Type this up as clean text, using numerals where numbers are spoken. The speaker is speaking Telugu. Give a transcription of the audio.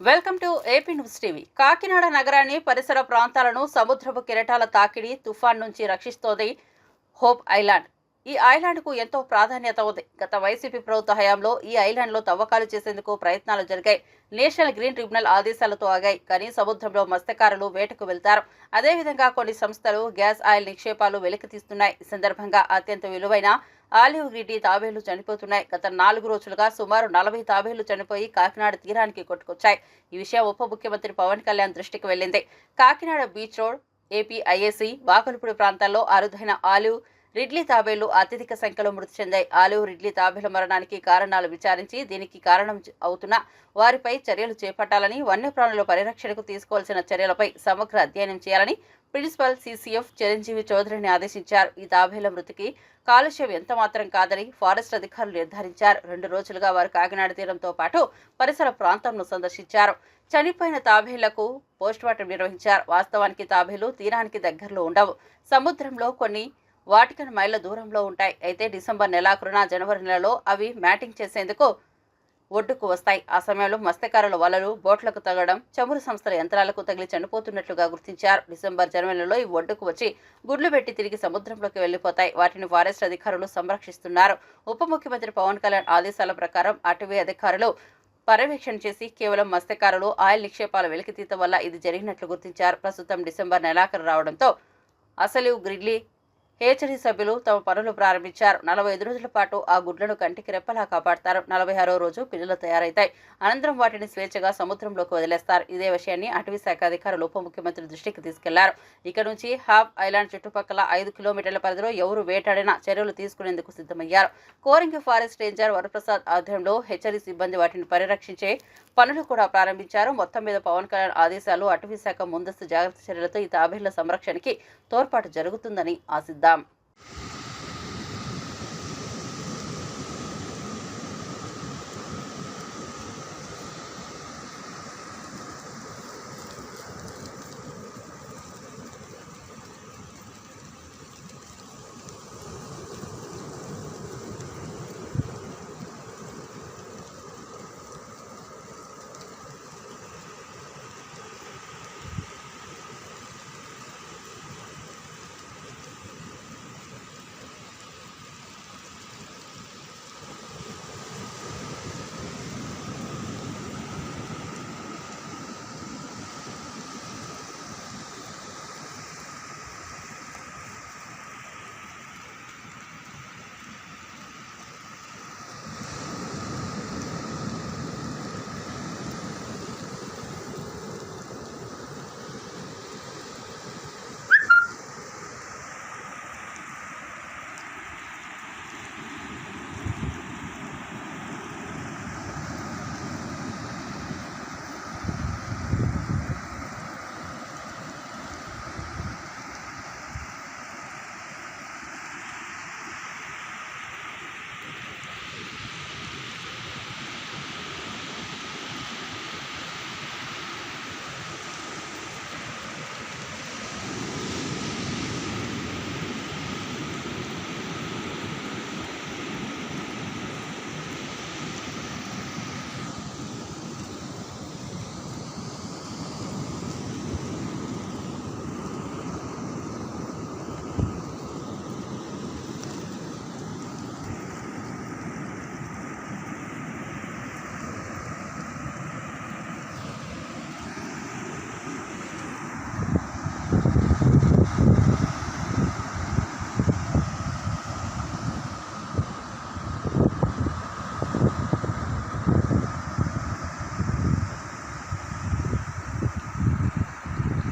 Welcome to AP news TV. Kakinada నగరాన్ని పరిసర ప్రాంతాలను సముద్రపు కెరటాల తాకిడి తుఫాన్ నుంచి రక్షిస్తోంది హోప్ ఐలాండ్. ఈ ఐలాండ్కు ఎంతో ప్రాధాన్యత ఉంది. గత వైసీపీ ప్రభుత్వ హయాంలో ఈ ఐలాండ్లో తవ్వకాలు చేసేందుకు ప్రయత్నాలు జరిగాయి. నేషనల్ గ్రీన్ ట్రిబ్యునల్ ఆదేశాలతో ఆగాయి. కానీ సముద్రంలో మత్స్యకారులు వేటకు వెళ్తారు. అదేవిధంగా కొన్ని సంస్థలు గ్యాస్ ఆయిల్ నిక్షేపాలు వెలికితీస్తున్నాయి. ఈ సందర్భంగా అత్యంత విలువైన ఆలివ్ గ్రిడ్డి తాబేళ్లు చనిపోతున్నాయి. గత 4 రోజులుగా సుమారు 40 తాబేళ్లు చనిపోయి కాకినాడ తీరానికి కొట్టుకొచ్చాయి. ఈ విషయం ఉప ముఖ్యమంత్రి పవన్ కళ్యాణ్ దృష్టికి వెళ్లింది. Kakinada beach road, AP IAC, Vakalapudi ప్రాంతాల్లో అరుదైన ఆలివ్ రిడ్లీ తాబేళ్లు అత్యధిక సంఖ్యలో మృతి చెందాయి. ఆలివ్ రిడ్లీ తాబేళ్ల మరణానికి కారణాలు విచారించి దీనికి కారణం అవుతున్న వారిపై చర్యలు చేపట్టాలని, వన్యప్రాణుల పరిరక్షణకు తీసుకోవాల్సిన చర్యలపై సమగ్ర అధ్యయనం చేయాలని ప్రిన్సిపల్ సీసీఎఫ్ చిరంజీవి చౌదరిని ఆదేశించారు. ఈ తాబేళ్ల మృతికి కాలుష్యం ఎంతమాత్రం కాదని ఫారెస్ట్ అధికారులు నిర్ధారించారు. 2 రోజులుగా వారు కాకినాడ తీరంతో పాటు పరిసర ప్రాంతంను సందర్శించారు. చనిపోయిన తాబేళ్లకు పోస్టుమార్టం నిర్వహించారు. వాస్తవానికి తాబేళ్లు తీరానికి దగ్గరలో ఉండవు. సముద్రంలో కొన్ని వాటికన్ మైళ్ళ దూరంలో ఉంటాయి. అయితే డిసెంబర్ నెలాఖరున, జనవరి నెలలో అవి మ్యాటింగ్ చేసేందుకు ఒడ్డుకు వస్తాయి. ఆ సమయంలో మత్స్యకారుల వలలు బోట్లకు తగలడం, చమురు సంస్థల యంత్రాలకు తగిలి చనిపోతున్నట్లుగా గుర్తించారు. డిసెంబర్, జనవరి నెలలో ఈ ఒడ్డుకు వచ్చి గుడ్లు పెట్టి తిరిగి సముద్రంలోకి వెళ్లిపోతాయి. వాటిని ఫారెస్ట్ అధికారులు సంరక్షిస్తున్నారు. ఉప ముఖ్యమంత్రి పవన్ కళ్యాణ్ ఆదేశాల ప్రకారం అటవీ అధికారులు పర్యవేక్షణ చేసి కేవలం మత్స్యకారులు ఆయిల్ నిక్షేపాల వెలికితీత వల్ల ఇది జరిగినట్లు గుర్తించారు. ప్రస్తుతం డిసెంబర్ నెలాఖరు రావడంతో అసలు గ్రిడ్లీ హేచరీ సభ్యులు తమ పనులు ప్రారంభించారు. 45 రోజుల పాటు ఆ గుడ్లను కంటికి రెప్పలా కాపాడతారు. 46వ రోజు పిల్లలు తయారైతాయి. అనంతరం వాటిని స్వేచ్ఛగా సముద్రంలోకి వదిలేస్తారు. ఇదే విషయాన్ని అటవీ శాఖ అధికారులు ఉప ముఖ్యమంత్రి దృష్టికి తీసుకెళ్లారు. ఇక నుంచి హాప్ ఐలాండ్ చుట్టుపక్కల 5 కిలోమీటర్ల పరిధిలో ఎవరు వేటాడినా చర్యలు తీసుకునేందుకు సిద్ధమయ్యారు. కోరింగి ఫారెస్ట్ రేంజర్ వరప్రసాద్ ఆధ్వర్యంలో హెచ్చరీ సిబ్బంది వాటిని పరిరక్షించే పనులు కూడా ప్రారంభించారు. మొత్తం మీద పవన్ కళ్యాణ్ ఆదేశాలు, అటవీ శాఖ ముందస్తు జాగ్రత్త చర్యలతో ఈ తాబేళ్ల సంరక్షణకి తోడ్పాటు జరుగుతుందని ఆశిద్దాం.